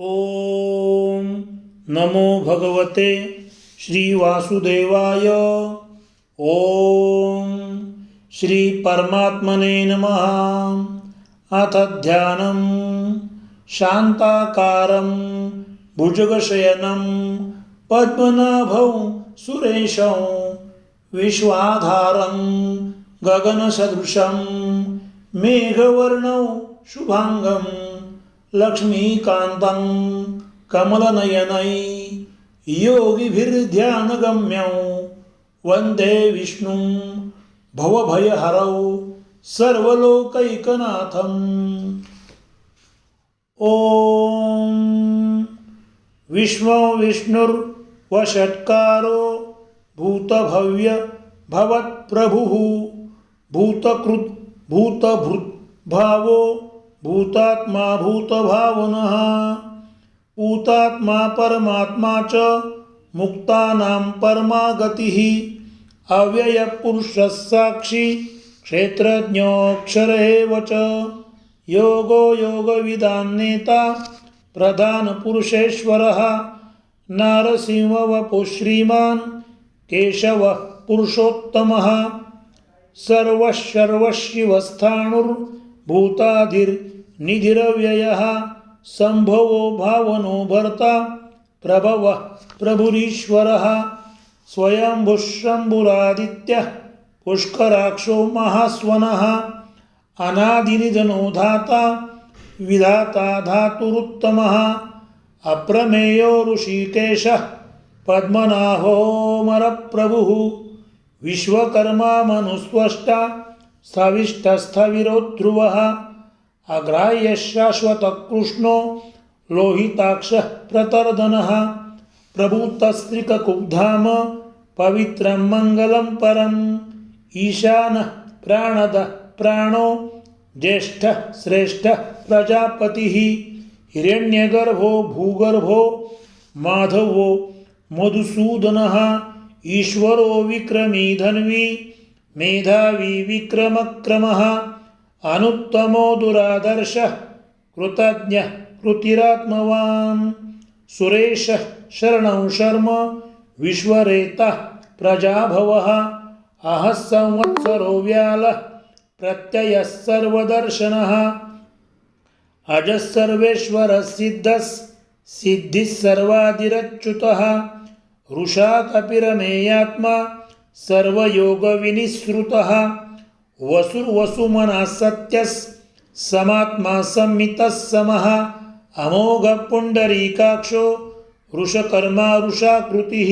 ओम नमो भगवते श्री वासुदेवाय। ओम श्री परमात्मने नमः। अथ ध्यानं शांताकारं भुजगशयनं पद्मनाभं सुरेशं विश्वाधारं गगनसदृशं मेघवर्णं शुभांगं लक्ष्मीकान्तं कमलनयनै योगिभिर्ध्यानगम्यं वन्दे विष्णुं भवभयहरौ सर्वलोकैकनाथम्। ॐ विष्णुर्वषट्कारो भूतभव्य भवत्प्रभुः भूतकृत् भूतभृद्भावो भूतात्मा भूतभावनः भूतात्मा परमात्मा च मुक्तानां परमा गतिः अव्ययपुरुषः साक्षी क्षेत्रज्ञोऽक्षर एव च योगो योगविदान्नेता प्रधानपुरुषेश्वरः नारसिंहवपुः श्रीमान् केशवः पुरुषोत्तमः सर्वशिवस्थाणुर्भूताधिर्निधिरव्ययः संभवो भावनो भर्ता प्रभवः प्रभुरीश्वरः स्वयंभुः शम्भुरादित्यः पुष्कराक्षो महास्वनः अनादिनिधनो धाता विधाता धातुरुत्तमः अप्रमेयो ऋषिकेशः पद्मनाभोऽमरप्रभुः विश्वकर्मा मनुस्त्वष्टा स्थविष्ठस्थविरो ध्रुवः अग्राह्यः शाश्वतः कृष्णो लोहिताक्षः प्रतर्दनः प्रभूतस्त्रिककुब्धाम पवित्रं मङ्गलं परम् ईशानः प्राणदः प्राणो ज्येष्ठः श्रेष्ठः प्रजापतिः हिरण्यगर्भो भूगर्भो माधवो मधुसूदनः ईश्वरो विक्रमी धन्वी मेधावी विक्रमक्रमः अनुत्तमो दुरादर्शः कृतज्ञः कृतिरात्मवान् सुरेशः शरणं शर्म विश्वरेतः प्रजाभवः अहः संवत्सरो व्यालः प्रत्ययः सर्वदर्शनः अजः सर्वेश्वरः सिद्धः सिद्धिः सर्वादिरच्युतः रुषा कपिरमेयात्मा सर्वयोगविनिःसृतः वसुर्वसुमनः सत्यः समात्मा संमितः समः अमोघपुण्डरीकाक्षो वृषकर्मा वृषाकृतिः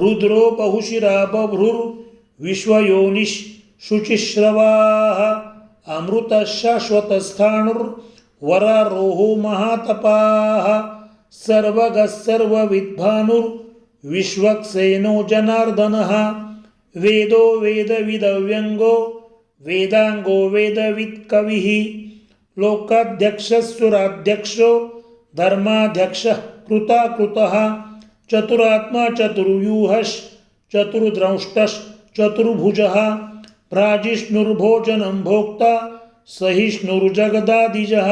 रुद्रो बहुशिरा बभ्रुर्विश्वयोनिः शुचिश्रवाः अमृतः शाश्वतस्थाणुर्वरारोहो महातपाः सर्वगः सर्वविद्भानुर्विश्वक्सेनो जनार्दनः वेदो वेदविदव्यङ्गो वेदाङ्गो वेदवित्कविः लोकाध्यक्षः सुराध्यक्षो धर्माध्यक्षः कृताकृतः चतुरात्मा चतुर्व्यूहः चतुर्द्रष्टः चतुर्भुजः प्राजिष्णुर्भोजनं भोक्ता सहिष्णुर्जगदादिजः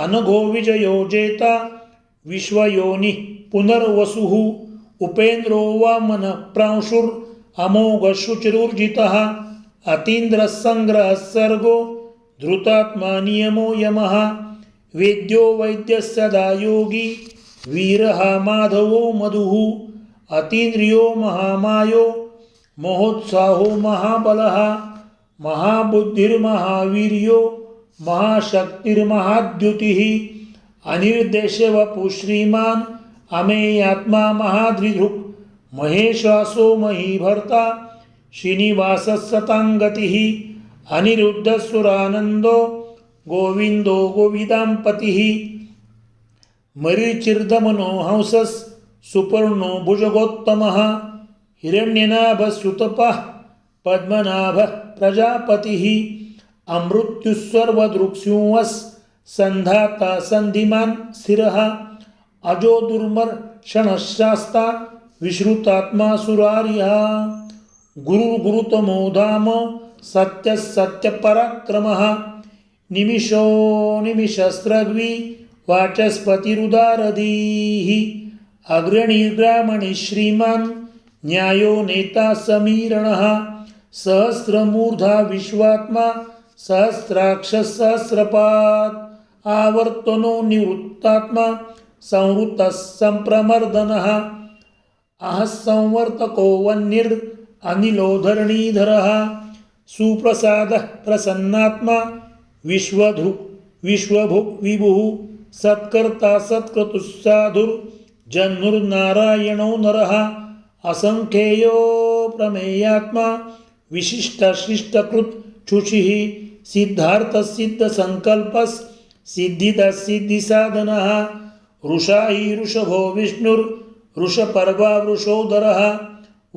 अनघो विजयो जेता विश्वयोनिः पुनर्वसुः उपेन्द्रो वामनः प्रांशुर् अमोघशुचिरुर्जितः अतीन्द्रः संग्रहः सर्गो धृतात्मा नियमो यमः वेद्यो वैद्यः सदा योगी वीरः माधवो मधुः अतीन्द्रियो महामायो महोत्साहो महाबलः महाबुद्धिर्महावीर्यो महाशक्तिर्महाद्युतिः अनिर्देशवपुः श्रीमान् अमेयात्मा महाधृधृक् महेश्वासो महीभर्ता श्रीनिवासः सताङ्गतिः अनिरुद्धसुरानन्दो गोविन्दो गोविदाम्पतिः मरीचिर्दमनो हंसः सुपर्णो भुजगोत्तमः हिरण्यनाभस्युतपः पद्मनाभः प्रजापतिः अमृत्युस्सर्वदृक्सिंहः सन्धाता सन्धिमान् स्थिरः अजो दुर्मर्षणशास्ता विश्रुतात्मा सुरार्यः गुरुर्गुरुतमो धाम सत्यः सत्यपराक्रमः निमिषो निमिषस्रग्वी वाचस्पतिरुदारधीः अग्रणीर्ब्राह्मणे श्रीमान् न्यायो नेता समीरणः सहस्रमूर्धा विश्वात्मा सहस्राक्षः सहस्रपात् आवर्तनो निवृत्तात्मा संवृत्तः सम्प्रमर्दनः अहः संवर्तको वह्निर् अनिलो धरणीधरः सुप्रसादः प्रसन्नात्मा विश्वभुक् विभुः सत्कर्ता सत्क्रतुः साधुर्जह्नुर्नारायणो नरः असंख्येयो प्रमेयात्मा विशिष्टशिष्टकृत् शुचिः सिद्धार्थसिद्धसङ्कल्पः सिद्धिदः सिद्धिसाधनः वृषाही वृषभो विष्णुर्वृषपर्वा वृषोदरः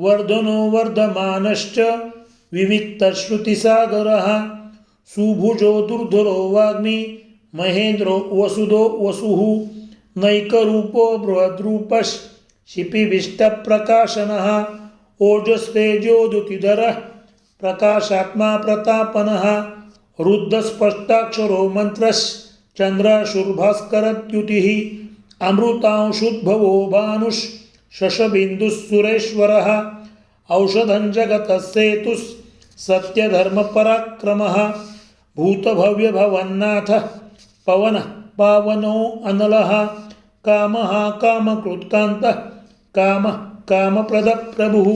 वर्धनो वर्धमानश्च विविक्तश्रुतिसागरः सुभुजो दुर्धरो वाग्मी महेन्द्रो वसुदो वसुः नैकरूपो बृहद्रूपशिपिविष्टप्रकाशनः ओजस्तेजोद्युतिधरः प्रकाशात्मा प्रतापनः रुद्धस्पष्टाक्षरो मन्त्रश्चन्द्राशुर्भास्करद्युतिः अमृतांशुद्भवो भानुः शशबिन्दुः सुरेश्वरः औषधं जगतः सेतुः सत्यधर्मपराक्रमः भूतभव्यभवन्नाथः पवनः पावनो अनलः कामः कामकृत्कान्तः कामः कामप्रदप्रभुः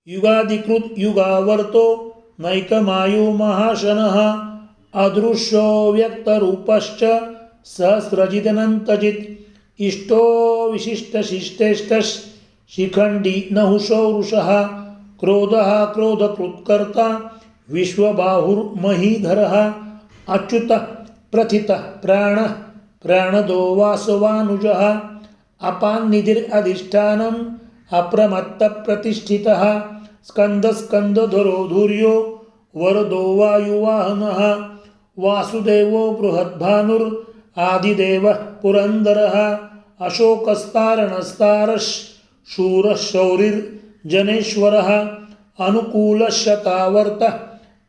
युगादिकृत् युगावर्तो नैकमायो महाशनः अदृश्यो व्यक्तरूपश्च सहस्रजिदनन्तजित् इष्टो विशिष्टशिष्टेष्टः शिखण्डी नहुषो वृषः क्रोधः क्रोधकृत्कर्ता विश्वबाहुर्महीधरः अच्युतः प्रथितः प्राणः प्राणदो वासवानुजः अपान्निधिरधिष्ठानम् अप्रमत्तप्रतिष्ठितः स्कन्दस्कन्दधरो धूर्यो वरदो वायुवाहनः वासुदेवो बृहद्भानुर् आदिदेवः पुरन्दरः अशोकस्तारणस्तारः शूरः शौरिर्जनेश्वरः अनुकूलशतावर्तः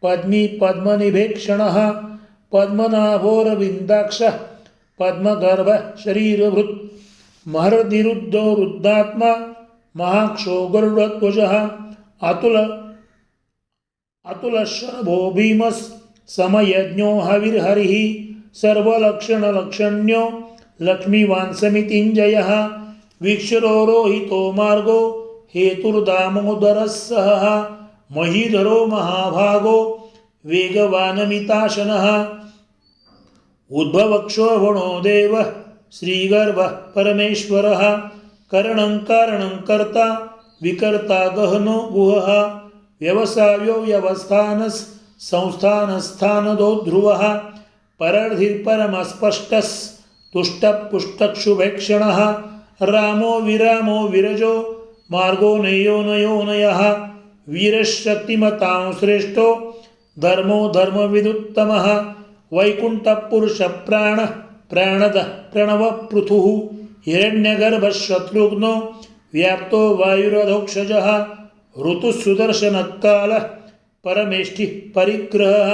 पद्मी पद्मनिभेक्षणः पद्मनाभोरविन्दाक्षः पद्मगर्भः शरीरभृत् महर्निरुद्धो रुद्धात्मा महाक्षो गरुडध्वजः अतुलशरभो भीमः समयज्ञो हविर्हरिः सर्वलक्षणलक्षण्यो लक्ष्मीवान् समितिञ्जयः वीक्षरोहितो मार्गो हेतुर्दामोदरः सहः महीधरो महाभागो वेगवानमिताशनः उद्भवक्षोभणो देवः श्रीगर्भः परमेश्वरः करणं कारणं कर्ता विकर्ता गहनो गुहः व्यवसायो व्यवस्थानः संस्थानस्थानदो ध्रुवः परर्धिर्परमस्पष्टः तुष्टपुष्टक्षुभेक्षणः रामो विरामो विरजो मार्गो नयो नयो नयः वीरशक्तिमतां श्रेष्ठो धर्मो धर्मविदुत्तमः वैकुण्ठपुरुषप्राणः प्राणदः प्रणवपृथुः हिरण्यगर्भशत्रुघ्नो व्याप्तो वायुरधोक्षजः ऋतुसुदर्शनकालः परमेष्ठिः परिग्रहः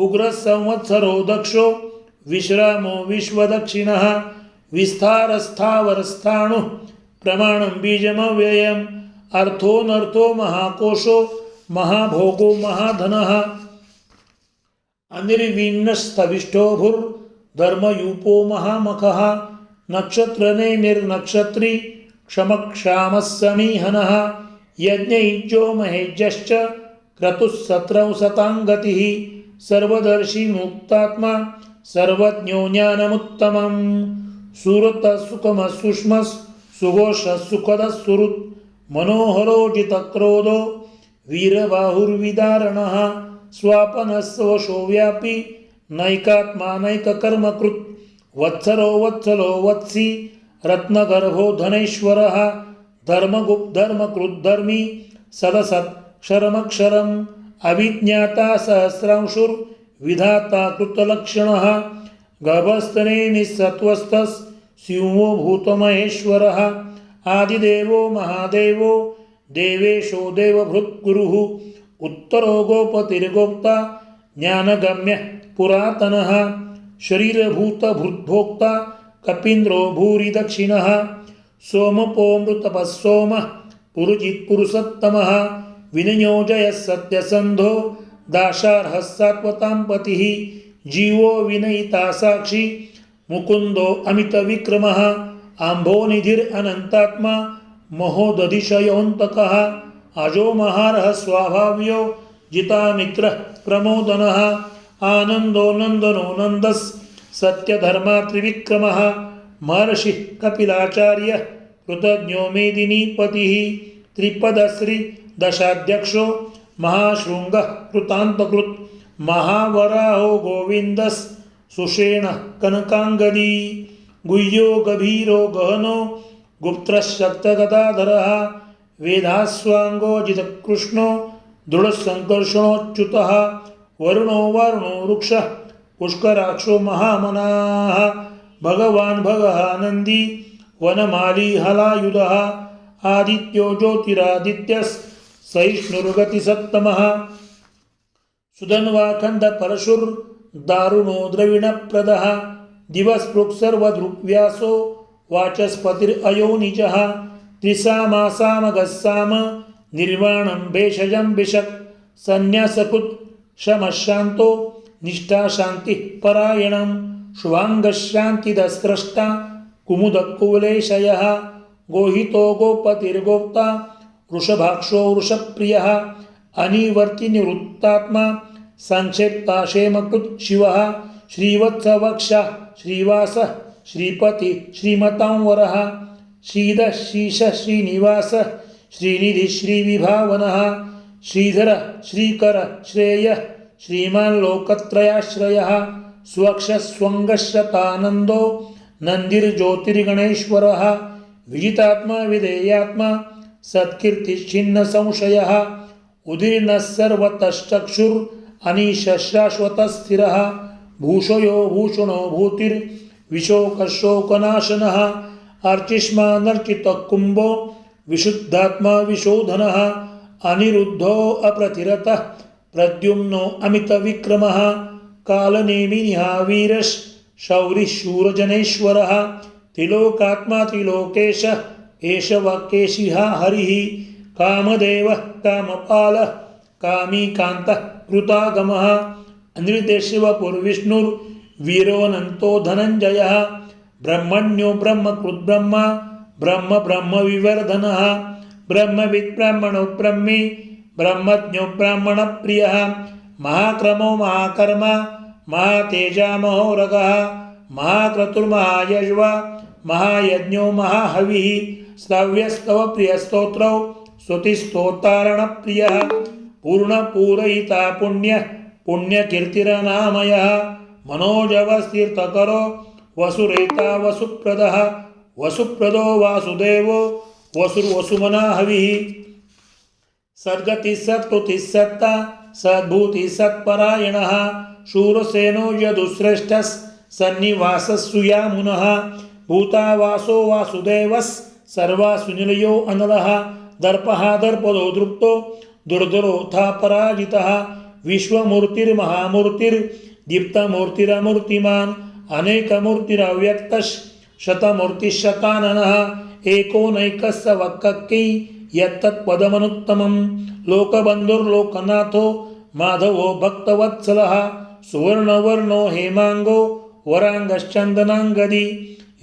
उग्रसंवत्सरो दक्षो विश्रामो विश्वदक्षिणः विस्तारस्थावरस्थाणुः प्रमाणं बीजमव्ययम् अर्थोऽनर्थो महाकोशो महाभोगो महाधनः अनिर्विण्णस्तविष्टोभुर्धर्मयूपो महामखः नक्षत्रनेमिर्नक्षत्री क्षमक्षामः समीहनः यज्ञयुज्यो महेज्यश्च क्रतुः सत्रौ शताङ्गतिः सर्वदर्शी मुक्तात्मा सर्वज्ञो ज्ञानमुत्तमम् सुरतः सुखमः सुष्मः सुघोषः सुखदः सुहृत् मनोहरो जितक्रोधो वीरबाहुर्विदारणः स्वापनः स्वशो व्यापी नैकात्मा नैककर्मकृत् वत्सरो वत्सलो वत्सी रत्नगर्भो धनेश्वरः धर्मकृद्धर्मी सदसत् क्षरमक्षरम् अभिज्ञाता सहस्रांशुर्विधाता कृतलक्षणः गर्भस्थनेमिसत्त्वस्थः सिंहो भूतमहेश्वरः आदिदेवो महादेवो देवेशो देवभृत्गुरुः उत्तरो गोपतिर्गोप्ता ज्ञानगम्यः पुरातनः शरीरभूतभृद्भोक्ता कपीन्द्रो भूरि दक्षिणः सोमपोऽमृतपः सोमः पुरुजित्पुरुषोत्तमः विनियोजयः सत्यसन्धो दाशार्हः सात्वतां पतिः जीवो विनयिता साक्षी मुकुन्दो अमितविक्रमः आम्भोनिधिरनन्तात्मा महोदधिशयोऽन्तकः अजो महारः स्वाभाव्यो जितामित्रः प्रमोदनः आनन्दो नन्दनो नन्दस् सत्यधर्मा त्रिविक्रमः महर्षिः कपिलाचार्यः कृतज्ञो मेदिनीपतिः त्रिपदश्री दशाध्यक्षो महाशृङ्गः कृतान्तकृत् महावराहो गोविन्दस् सुषेणः कनकाङ्गदी गुह्यो गभीरो गहनो गुप्तश्शक्तगदाधरः वेदास्वाङ्गो जितकृष्णो दृढसङ्कर्षणोच्युतः वरुणो वारुणो वृक्षः पुष्कराक्षो महामनाः भगवान् भगः नन्दी वनमाली हलायुधः आदित्यो ज्योतिरादित्यस्सहिष्णुर्गतिसत्तमः सुधन्वाखण्डपरशुर्दारुणो द्रविणप्रदः दिवस्पृक्सर्वदृग्व्यासो वाचस्पतिरयोनिजः त्रिसामासामगस्साम निर्वाणं भेषजं भिषक् सन्न्यासकृत् शमशान्तो निष्ठाशान्तिः परायणं शुभाङ्गशान्तिदस्रष्टा कुमुदकुवलेशयः गोहितो गोपतिर्गोप्ता वृषभाक्षो वृषप्रियः अनिवर्तिनिवृत्तात्मा संक्षेप्ताशेमकृत् शिवः श्रीवत्सवक्षः श्रीवासः श्रीपति श्रीमतां वरः श्रीधः शीशः श्रीनिवासः श्रीनिधिः श्रीविभावनः श्रीधरः श्रीकरः श्रेयः श्रीमान् लोकत्रयाश्रयः स्वक्षः स्वङ्गशतानन्दो नन्दिर्ज्योतिर्गणेश्वरः विजितात्मा विधेयात्मा सत्कीर्तिश्छिन्नसंशयः उदीर्णः सर्वतश्चक्षुर् अनीशः शाश्वतस्थिरः भूषयो भूषणो भूतिर्विशोकशोकनाशनः अर्चिष्मानर्चितः कुम्भो विशुद्धात्मा विशोधनः अनिरुद्धो अप्रतिरतः प्रद्युम्नो अमितविक्रमः कालनेमिनिहा वीरः शौरिः शूरजनेश्वरः त्रिलोकात्मा त्रिलोकेशः एष वाक्येशिः हरिः कामदेवः कामपालः कामीकान्तः कृतागमः नृदेशिवपुर्विष्णुर्वीरोऽनन्तो धनञ्जयः ब्रह्मण्यो ब्रह्मकृद्ब्रह्मा ब्रह्म ब्रह्मविवर्धनः ब्रह्मविद् ब्राह्मणो ब्रह्मी ब्रह्मज्ञो ब्राह्मणप्रियः महाक्रमो महाकर्मा महातेजा महोरगः महाक्रतुर्महायज्वा महायज्ञो महाहविः स्तव्यस्तव प्रियस्तोत्रौ स्तुतिस्तोतारणप्रियः पूर्णपूरयिता पुण्यः पुण्यकीर्तिरनामयः मनोजवस्तीर्थकरो वसुरेता वसुप्रदः वसुप्रदो वासुदेवो वसुर्वसुमना हविः सद्गतिः सत्कृतिः सत्ता सद्भूतिः सत्परायणः शूरसेनो यदुश्रेष्ठः सन्निवासः सुयामुनः भूतावासो वासुदेवः सर्वासु निलयो अनलः दर्पः दर्पदो दृप्तो दुर्धरोऽथा पराजितः विश्वमूर्तिर्महामूर्तिर्दीप्तमूर्तिरमूर्तिमान् अनेकमूर्तिरव्यक्तः शतमूर्तिशताननः एको नैकस्य वक्कक्की यत्तत्पदमनुत्तमं लोकबन्धुर्लोकनाथो माधवो भक्तवत्सलः सुवर्णवर्णो हेमाङ्गो वराङ्गश्चन्दनाङ्गदी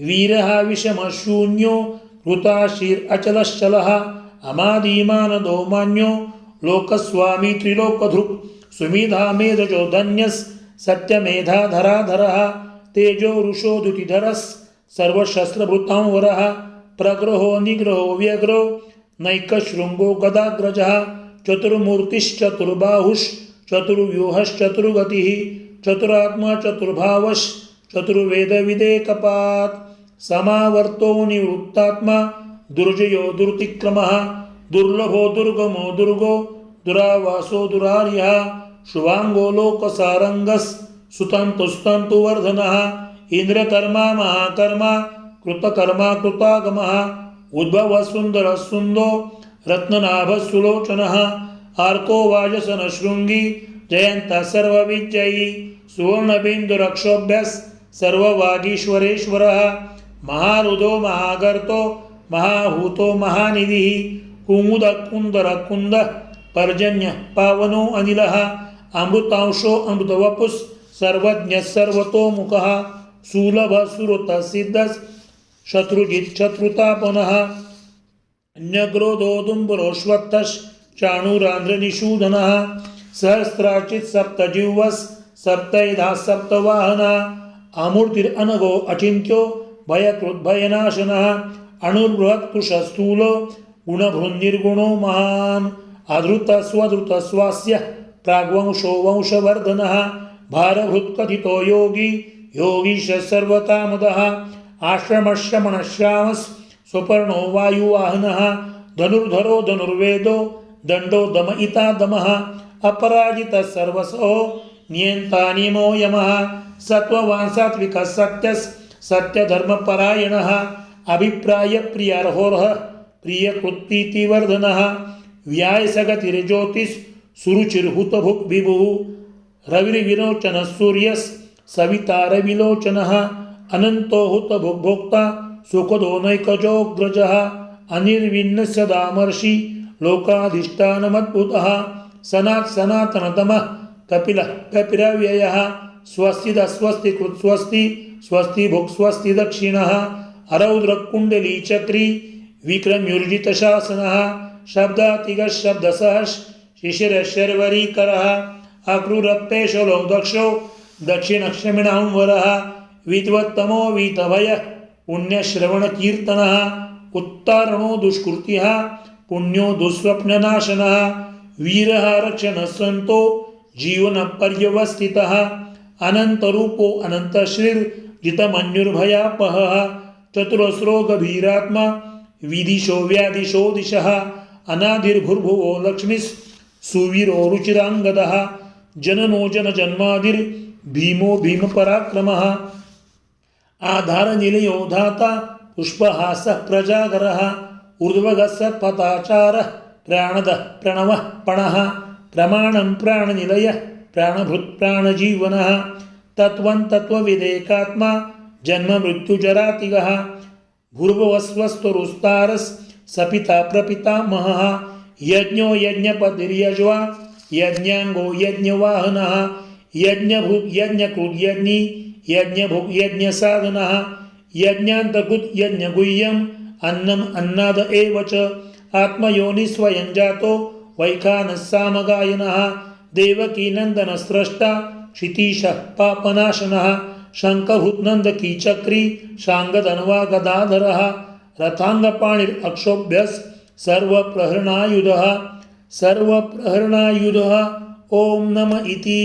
वीरः विषमशून्यो कृताशीरचलश्चलः अमादिमानदो मान्यो लोकस्वामी त्रिलोकधृक् सुमिधामेधजो धन्यस् सत्यमेधाधराधरः तेजो रुषो द्युतिधरस् सर्वशस्त्रभृतां वरः प्रग्रहो निग्रहो व्यग्रो नैकशृङ्गो गदाग्रजः चतुर्मूर्तिश्चतुर्बाहुश्चतुर्व्यूहश्चतुर्गतिः चतुरात्मा चतुर्भावश्चतुर्वेदविदेकपात् समावर्तो निवृत्तात्मा दुर्जयो दुर्तिक्रमः दुर्लभो दुर्गमो दुर्गो दुरावासो दुरार्यः शुभाङ्गो लोकसारङ्गस् सुतन्तुस्तन्तुवर्धनः इन्द्रकर्मा महाकर्मा कृतकर्मा कृतागमः उद्भवः सुन्दरः सुन्दो रत्ननाभः सुलोचनः आर्को वाजसनशृङ्गी जयन्तः सर्वविजयी सुवर्णबिन्दुरक्षोभ्यः सर्ववागीश्वरेश्वरः महारुदो महागर्तो महाहूतो महानिधिः कुमुदकुन्दरकुन्दः पर्जन्यः पावनो अनिलः अमृतांशो अमृतवपुः सर्वज्ञः सर्वतोमुखः सुलभः सुरतसिद्धः शत्रुजित् शत्रुतापनः न्यग्रोधोदुम्बरोश्वत्थः चाणूरान्ध्रनिषूदनः सहस्राचित् सप्तजिह्वः सप्तैधा सप्तवाहनः अमूर्तिरनघो अचिन्त्यो भयकृद्भयनाशनः अणुर्बृहत्कृशस्थूलो गुणभृन्निर्गुणो महान् अधृतस्वधृतस्वास्य प्राग्वंशो वंशवर्धनः भारभृत्कथितो योगी योगीश सर्वकामदः आश्रमश्रमणश्रामः सुपर्णो वायुवाहनः धनुर्धरो धनुर्वेदो दण्डो दमयिता दमः अपराजितः सर्वसो नियन्ता नियमो यमः सत्त्ववान् सात्विकः सत्यः सत्यधर्मपरायणः अभिप्रायप्रियार्होरः प्रियकृत्प्रीतिवर्धनः व्यायसगतिर्ज्योतिः सुरुचिर्हुतभुक् विभुः रविर्विरोचनः सूर्यः सवितारविलोचनः अनन्तो हुतभुग्भोक्ता सुखदो नैकजोऽग्रजः अनिर्विण्णः सदामर्षि लोकाधिष्ठानमद्भुतः सनातनतमः कपिलः कपिरव्ययः स्वस्तिदः स्वस्तिकृत् स्वस्ति स्वस्ति भुक् स्वस्ति दक्षिणः अरौद्रकुण्डलीचक्री विक्रम्युर्जितशासनः शब्दातिगः शब्दसः शिशिरशर्वरीकरः अक्रूरप्येशलो दक्षो दक्षिणक्षमिणांवरः विद्वत्तमो वीतभयः पुण्यश्रवणकीर्तनः उत्तारणो दुष्कृतिः पुण्यो दुःस्वप्ननाशनः वीरः रक्षणः सन्तो जीवनपर्यवस्थितः अनन्तरूपो अनन्तश्रीर्जितमन्युर्भयापहः चतुरस्रो गभीरात्मा विदिशो व्यादिशो दिशः अनादिर्भुर्भुवो लक्ष्मीः सुवीरो रुचिराङ्गदः जननो जनजन्मादिर्भीमो भीमपराक्रमः आधारनिलयो धाता पुष्पहासः प्रजागरः ऊर्ध्वगः सत्पथाचारः प्राणदः प्रणवः पणः प्रमाणं प्राणनिलयः प्राणभृत् प्राणजीवनः तत्त्वं तत्त्वविदेकात्मा जन्ममृत्युजरातिगः भूर्भुवस्वस्तुरुस्तारः सपिता प्रपितामहः यज्ञो यज्ञपतिर्यज्वा यज्ञाङ्गो यज्ञवाहनः यज्ञभूत् यज्ञकृत् यज्ञी यज्ञभुक् यज्ञसाधनः यज्ञान्तकृत् यज्ञगुह्यम् अन्नम् अन्नाद एव च आत्मयोनि स्वयं जातो वैखानः सामगायनः देवकीनन्दनस्रष्टा क्षितीशः पापनाशनः शङ्खभृत्नन्दकीचक्री शाङ्गधन्वा गदाधरः रथाङ्गपाणिरक्षोभ्यः सर्वप्रहरणायुधः ॐ नम इति।